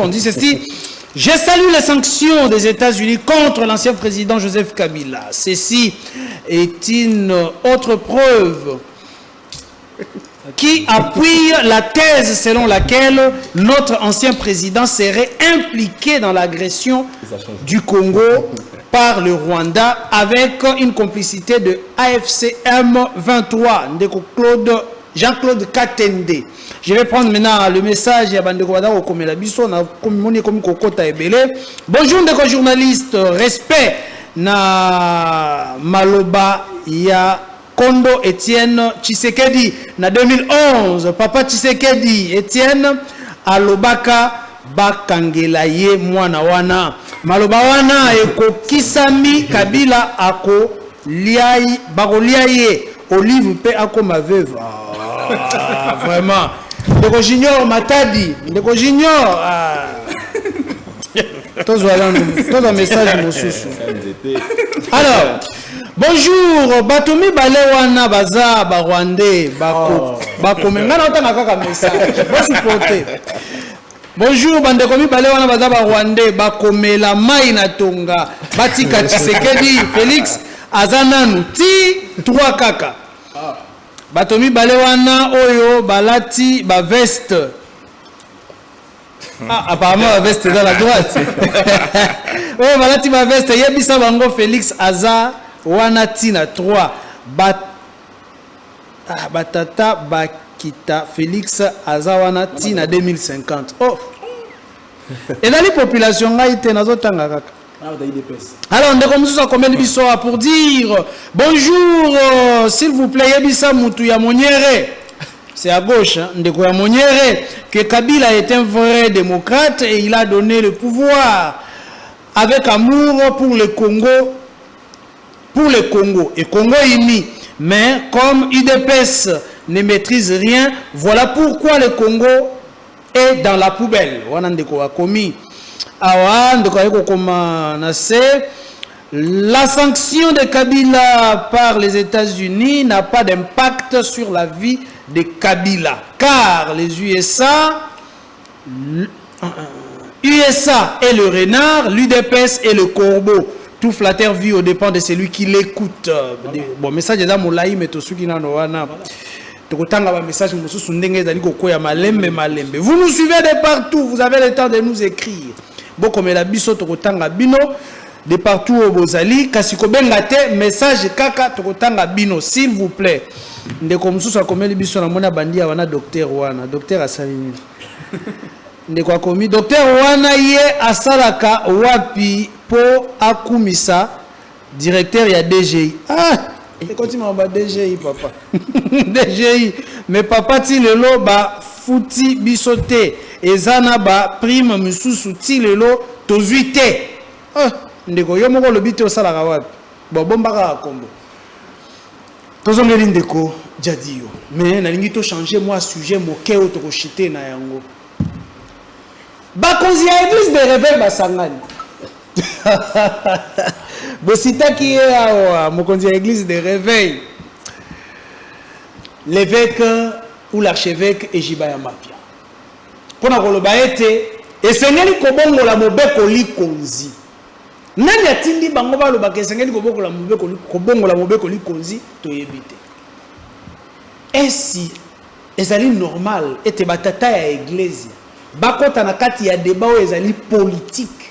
On dit ceci. Je salue les sanctions des États-Unis contre l'ancien président Joseph Kabila. Ceci est une autre preuve qui appuie la thèse selon laquelle notre ancien président serait impliqué dans l'agression du Congo par le Rwanda avec une complicité de AFCM 23, Jean-Claude Katende. Je vais prendre maintenant le message de Bandeko Wadao Komelabiso, bonjour ndeko journaliste, respect na maloba ya Kondo Etienne Tshisekedi na 2011. Papa Tshisekedi Etienne alobaka bakangela ye mwana wana. Maloba wana ekokisami Kabila ako liai bakoliaye Olive pe ako ma veuve. Ah, vraiment. Ndeko Junior Matadi, Ndeko Junior. Tous un message mosusu. Alors, bonjour, Batomi Balewana Baza Barwandais Bako Mengana otanga kaka message. Bonjour, Bandekomi Balewana Baza Barwandais Bakomela Mai na Tonga Batika Tshisekedi Félix Azananu Ti 3 kaka. Batomi Balewana Oyo Balati ba veste. Ah, apparemment la veste dans la droite. Oh, Balati ba veste Yebisa Bango Félix Aza Wanatina 3 Batata Bakita Félix Azawana Tina 2050. Oh. Et là, les populations là, ils étaient dans d'autres temps. Alors, on est comme ça, combien de bisous pour dire bonjour, s'il vous plaît, Yebisa Moutouya Moniere. C'est à gauche, hein, Ndeko Moniere, que Kabila est un vrai démocrate et il a donné le pouvoir avec amour pour le Congo. Pour le Congo. Et Congo uni. Mais comme UDPS ne maîtrise rien, voilà pourquoi le Congo est dans la poubelle. La sanction de Kabila par les États-Unis n'a pas d'impact sur la vie de Kabila. Car les USA est le renard, l'UDPS est le corbeau. Tout flatteur vit aux dépens de celui qui l'écoute. Bon, message est dans mon laï, mais tout ce qui n'a pas message. Vous nous suivez de partout, vous avez le temps de nous écrire. Bon, comme la biso tokotanga bino de partout au Bozali, kasiko bengate message kaka tokotanga bino, s'il vous plaît. Ndeko mususu akomeli les biso na mona bandia wana docteur wana, docteur asalini. Ndeko akomi docteur wana ye asalaka wapi po akumisa directeur ya DGI. Ah, et continue ba DGI papa. DGI, mais papa ti lelo ba futi bisote ezana ba prime mususu ti lelo tozuite. Ah, ndeko yo moko lobite osalaka wapi? Bon bombaka kombo. Tozongeli ndeko Jadiyo. Mais nalingi to changer moi sujet moke o to chité na yango. Bakonzi ya église de réveil basangani. Bosita qui est à mokonzi ya église de réveil. L'évêque ou l'archevêque Ejibaya Mapia. Pona koloba ete esengeli kobongola mobeko likonzi. Nani atindi bango baloba ke esengeli kobongola mobeko likonzi to yebite. Esi ezali normal ete batata ya église bakota na kati ya débat o ezali politique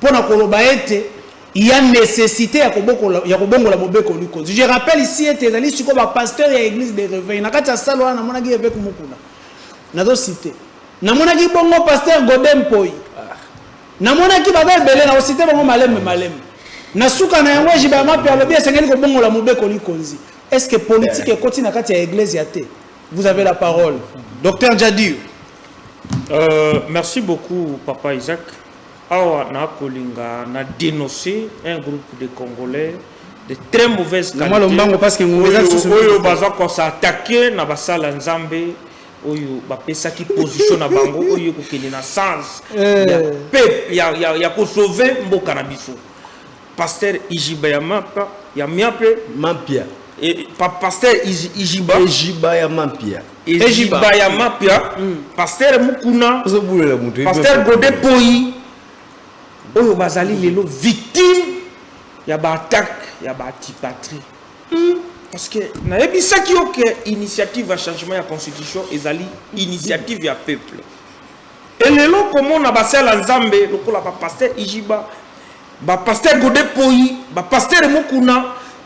pona koloba ete il y a nécessité ya kobongola mobeko likonzi. Je rappelle ici ete ezali siko ba pasteur ya église de réveil na kati ya salwa na monaki avec mukuna nazo cité na monaki bongo pasteur Godem Poi na monaki badal belé na cité bongo maleme na suka na yango Ejibaya Mapia alobi esengeli kobongola mobeko likonzi. Est-ce que politique est continue à l'église? Vous avez la parole. Docteur Jadiyo. Merci beaucoup, Papa Isaac. Awa na kolinga na dénoncer un groupe de Congolais de très mauvaise qualité. Parce que oyo baza ko s'attaquer na basala nzambe oyo bapesa ki position na bango oyo ko kende na sens ya peuple ya ko sauver mboka na biso. Pasteur Ejibaya Mapia ya Mapia. Et pasteur Ejibaya Mapia. Ejibaya Mapia, pasteur Mukuna, pasteur Godem Poi, oyo bazali lelo victime ya ba attaque ya ba antipatrie. Parce que na ebisa ki ok initiative à changement ya constitution ezali initiative ya peuple. Et lelo comment na basala nzambe lokola ba pasteur Ejiba, ba pasteur Godem Poi, ba pasteur Mukuna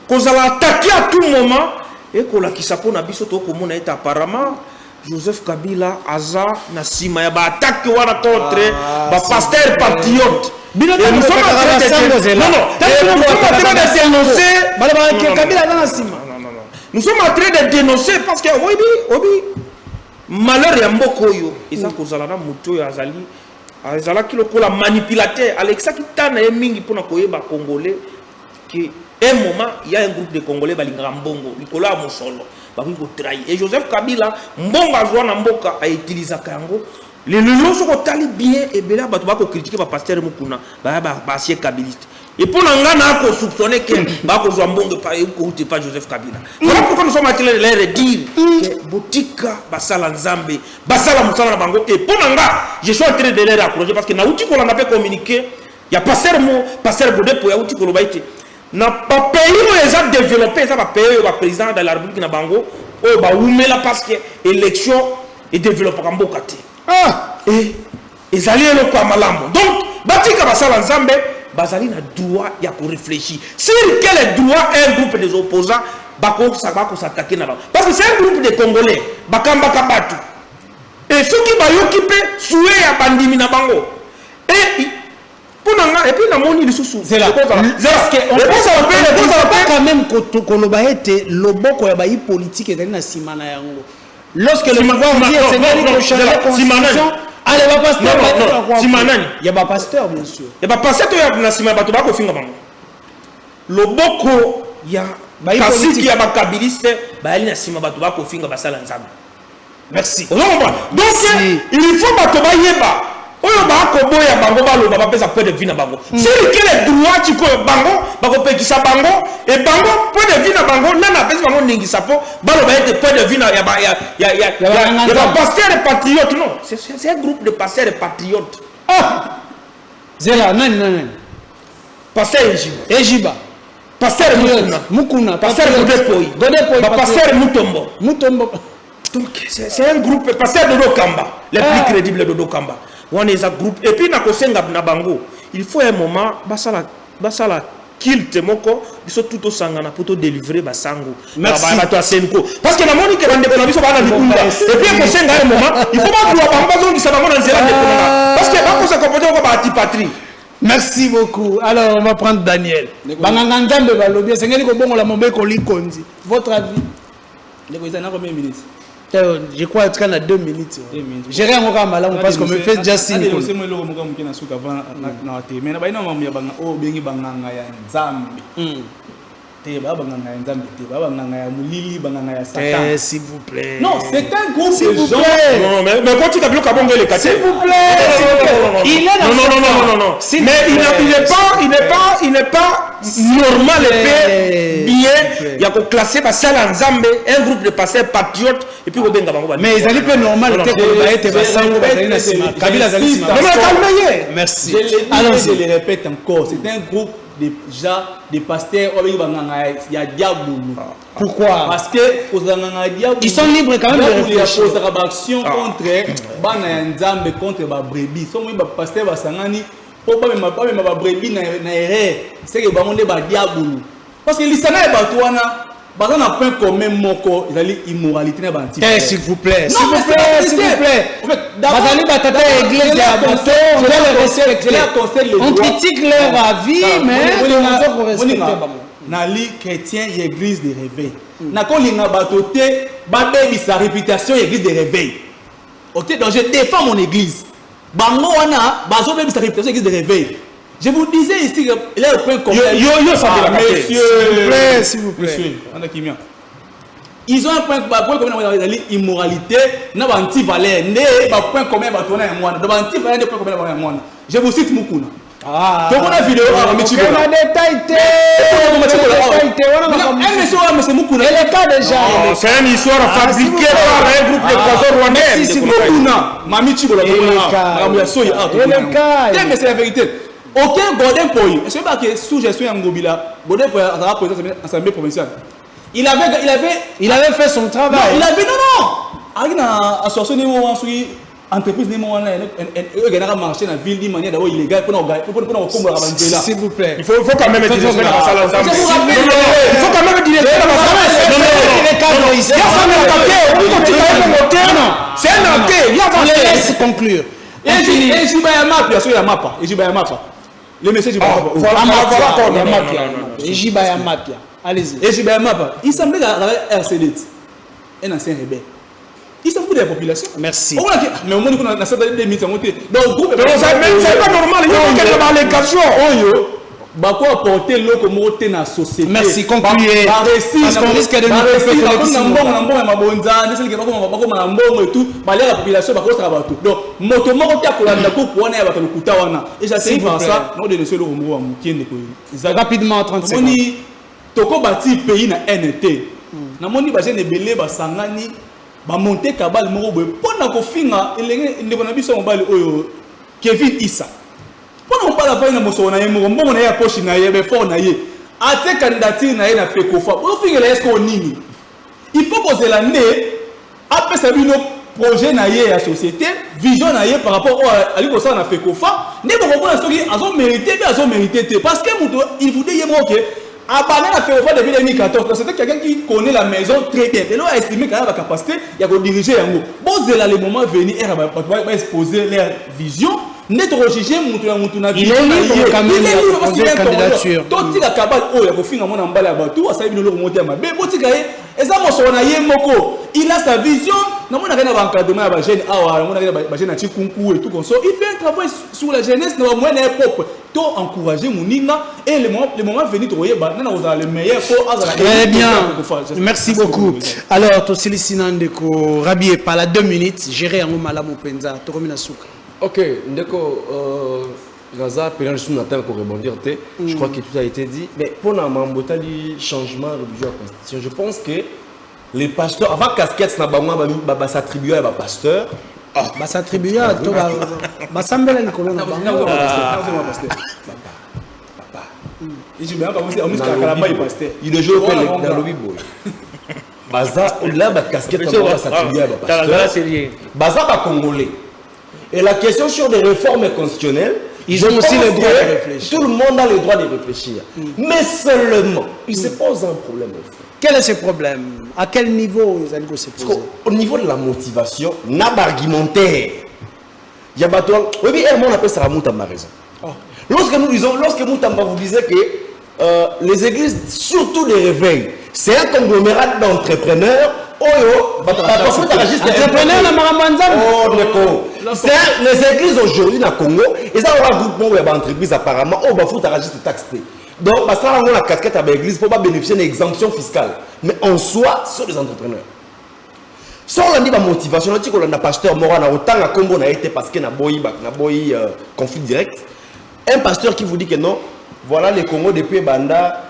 kozala attaquer à tout moment et kola kisapo na biso to komona eta apparemment Joseph Kabila aza na sima ya ba attaque wana contre ba pasteur patriote. Nous sommes en train de dénoncer parce que obi malheur ya mboko yo eza kozala na muto ya azali azala kilo kola manipulateur Alexa kitana ye mingi pona koyeba congolais que un moment il y a un groupe de Congolais balingara mbongo likolo ya mosolo baki ko trahir et Joseph Kabila mbongo azwa na mboka a utiliser kango les leçons ko tali bien et bela bato bako critiquer ba pasteur Mukuna ba ancien kabiliste et pour ngana ko soupçonner que bako zwa mbongo pa ko uti pas Joseph Kabila. Voilà pourquoi nous sommes en train de leur dire que botika basala nzambe basala musala na bango et pour nga je suis en train de leur approcher parce que na uti ko landa pe communiquer ya pasteur Godem Poi ya uti ko lobaite na pas pays où les gens développés ça va payer le président de la République na bango oh ba oumela parce que élection et développement mbokati et ils allaient le kwa malambo donc batika basala nzambe bazali na droit ya ko réfléchir sur quel droit un groupe des opposants bako s'attaquer na ba parce que c'est un groupe de Congolais bakamba kabatu et ceux qui bayoki pe soué ya bandimi na bango et et puis la moni lisusu c'est là parce que on peut quand même koloba ete loboko ya bayi politique ezali na sima na yango lorsque le pouvoir dit c'est que changer la constitution allez va pasteur il y a pas pasteur bien sûr il y a pas pasteur ya na sima bato ba ko finga bango loboko ya kasi ya bakabiliste ba ali na sima bato ba ko finga basala nzambe merci donc il faut bato ba yeba oyo ba ko boya bango ba lo ba pesa peu de vie na bango c'est quel droit tu ko bango ba ko pekisa bango et bango peu de vie na bango na pesa bango ningisa po ba lo ba ete peu de vie na ya pasteur et patriote non c'est un groupe de pasteurs et patriotes zela nani pasteur Ejiba pasteur Mukuna pasteur Godepoi pasteur Mutombo donc c'est un groupe pasteur de Dokamba les plus crédibles de Dokamba. On est un groupe et puis na kosenga na bango il faut un moment basala kilte moko biso tout au sangana pour te délivrer basango ba to asenko parce que na moni ke bande na biso bana libunda et puis kosenga un moment il faut pas droit bango bazongi sa bango na nzela de konga parce que ba ko se comporter ko ba antipatrie. Merci beaucoup. Alors on va prendre Daniel banganga nzambe balobi sengeli ko bongo la mobeko likonzi votre avis les coisa na combien de minutes. Je crois qu'il y a 2 minutes. J'ai rien encore mal parce qu'on me fait déjà signe. C'est moi le moment où on a souka na te mais na baina mamu ya banga o bengi banganga ya nzambe. Te ba banganga ya nzambe te ba banganga ya mulili banganga ya satan. S'il vous plaît. Non, c'est un groupe s'il vous plaît. Non mais quand tu as bloqué bongo les quatre. S'il vous plaît. Il est non. Mais il n'est pas normal et bien il y a qu'on classer par ça nzambe un groupe de pasteurs patriotes et puis benga bango. Mais ils allaient pas normal que ba ete basango bazali na sima. Kabila zali sima. Merci. Alors je le répète encore, c'est un groupe des pasteurs il y a diable. Pourquoi? Parce que ils sont libres quand même de réfléchir. Il y a action contre bana nzambe contre ba brebis. Somo ba pasteur basangani pour pas même ba brebis na erreur. C'est que bango ne ba diable. Parce que l'isana e batwana Parce qu'on a point commun moko, ils allaient immoralité na banti. S'il vous plaît. S'il vous plaît. Bazali batata église ya bato, on doit les respecter. On critique leur avis, mais on doit respecter. Nali chrétien y église de réveil. Na ko linga batoté, babebi sa réputation église de réveil. OK, donc je défends mon église. Bango wana bazo bebi sa réputation église de réveil. Je vous disais ici il y a un point commun. S'il vous plaît. Ils ont un point commun dans l'immoralité, na anti-valeur, ne ba point commun ba tona moi. Dans anti-valeur de point commun ba moi. Je vous cite Mukuna. Ah. Donc on a vidéo à Michibo. On a détaillé. Mais Mukuna. Et le cas déjà. C'est une histoire fabriquée par un groupe de croiseurs rwandais. Si Mukuna, Mamichibo la mais c'est la vérité. Aucun Godin Poy, je sais pas que sous gestion Ngobila, Godin Poy a présenté l'Assemblée provinciale. Il avait fait son travail. Non, il avait non. Association Nemo entreprise Nemo a marché dans la ville d'une manière illégale pour s'il vous plaît. Il faut quand même dire il faut quand même dire c'est un enquête. On les laisse conclure. Et le message du Mapia. Allez-y. Il semblait que RCD, un ancien rebelle. Il s'en fout de la population. Merci. Mais au moins, on a certaines limites. Donc, c'est pas normal. Il y a une allégations. Bako apporter l'eau moté na société. Merci, concluez. Parce qu'on risque de nous répéter la population. Donc, moto tia kolanda ko pour na bato kuta wana. Et j'attends par ça, non de monsieur le Romero wa mukende ko. Rapidement 30 secondes. Moni toko bati pays na NT. Na moni ba jeune belé ba sangani ba monter kabal moko boy pona ko finga elenge ndeko na biso mobali oyo Kevin Issa. Pour ne pas la faire une motion, on a un poche, on a un fort, on a un candidature, on a un FECOFA. Pour finir, est-ce qu'on nini? Il faut poser l'année, après ça, projet na ye la société, vision na ye par rapport à l'iko ça na FECOFA, ne bon comprendre ce qui a mérité, parce que il vous dit que abandonner la FECOFA depuis 2014, c'est quelqu'un qui connaît la maison très bien. Et là, a estimé qu'il a la capacité, il y a que diriger un mot. Bon, c'est là le moment venu, il va exposer leur vision. Net recherché Moutouna il est libre quand même de poser candidature. Tout ce qui a cabal, oh, il y a fait un moment en bas là-bas, tout ça il nous remonter à ma. Mais bon, tu sais, et ça, mon son aïe moko, il a sa vision. Non, on a rien à encadrer à la jeune, on a rien à jeune à Chikunku et tout comme ça. Il fait un travail sur la jeunesse, non, moins n'importe. Tout encourager Mounina et le moment venu de voyer, maintenant vous avez le meilleur pour. Très bien. Merci beaucoup. Alors, tu sais, Sinandeko, Rabi, par la 2 minutes, gérer un moment là, mon penza, tu remets la souka. Ok, Ndeko, Gaza, pour rebondir, je crois que tout a été dit. Mais pour la du changement religieux à la Constitution, je pense que les pasteurs, avant casquette, s'attribuer à un pasteur. S'attribuer à tout. S'ambela les colonnes. Il est joué dans le Bible. Baza, au-delà de la casquette, s'attribuer à un pasteur. Baza, pas congolais. Et la question sur des réformes constitutionnelles, ils ont aussi le droit de réfléchir. Tout le monde a le droit de réfléchir. Mais seulement, il se pose un problème au fond. Quel est ce problème? À quel niveau ils allaient se poser? Au niveau de la motivation, n'a pas argumentaire. Il y a bateau. Oui, on appelle ça Moutamba raison. Lorsque Moutamba vous disait que les églises, surtout les réveils, c'est un conglomérat d'entrepreneurs. Les églises aujourd'hui dans le Congo, ils ont un groupement d'entreprises apparemment, on va foutre taxes. Donc, ça la casquette à l'église pour pas bénéficier d'une exemption fiscale. Mais en soi, ce sont des entrepreneurs. Si on a dit la motivation, on a dit qu'on a un pasteur moral, autant à Congo n'a été parce qu'il y a un conflit direct. Un pasteur qui vous dit que non, voilà les Congo depuis Banda.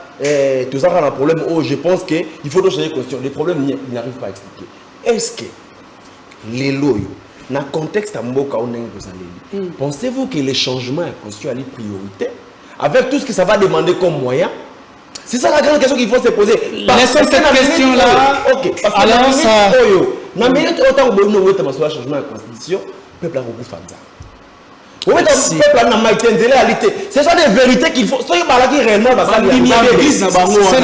Tout ça a un problème. Oh, je pense qu'il faut changer de constitution. Les problèmes, ils n'arrivent pas à expliquer. Est-ce que les lois, dans le contexte de Mboka, pensez-vous que les changements constituent une priorité avec tout ce que ça va demander comme moyen? C'est ça la grande question qu'il faut se poser. Laissons cette question-là. Ok. Parce que alors ça. Dans minute autant que nous avons sur le changement de la constitution, le peuple a beaucoup de fanza. Ce sont des vérités qu'il faut. Ce n'est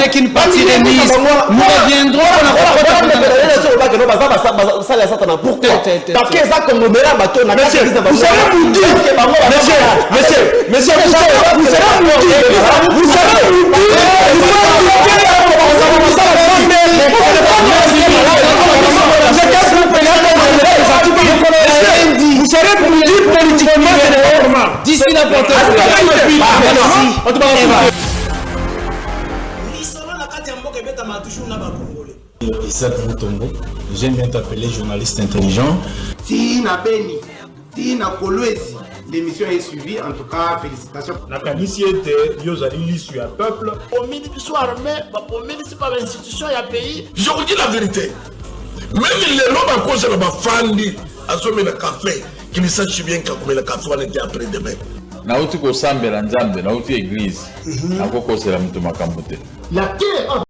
qu'une partie remise. Nous reviendrons pourquoi? Parce que ça conglomérat vous serez pour dire politiquement d'ici la portée. J'aime bien t'appeler journaliste intelligent. Tina Beni, Tina Kolwezi. L'émission est suivie, en tout cas, félicitations. La caniciété, Yozali l'issue à peuple. Au ministre soit armé, au ministre par l'institution et à pays. Je vous dis la vérité. Même les lobes à cause de ma fandi, à ce moment café, qui ne sache bien que le café va être après demain. Nauti ko sambe la nzambe, nauti église. Ako ko sera mtu makambo te. La terre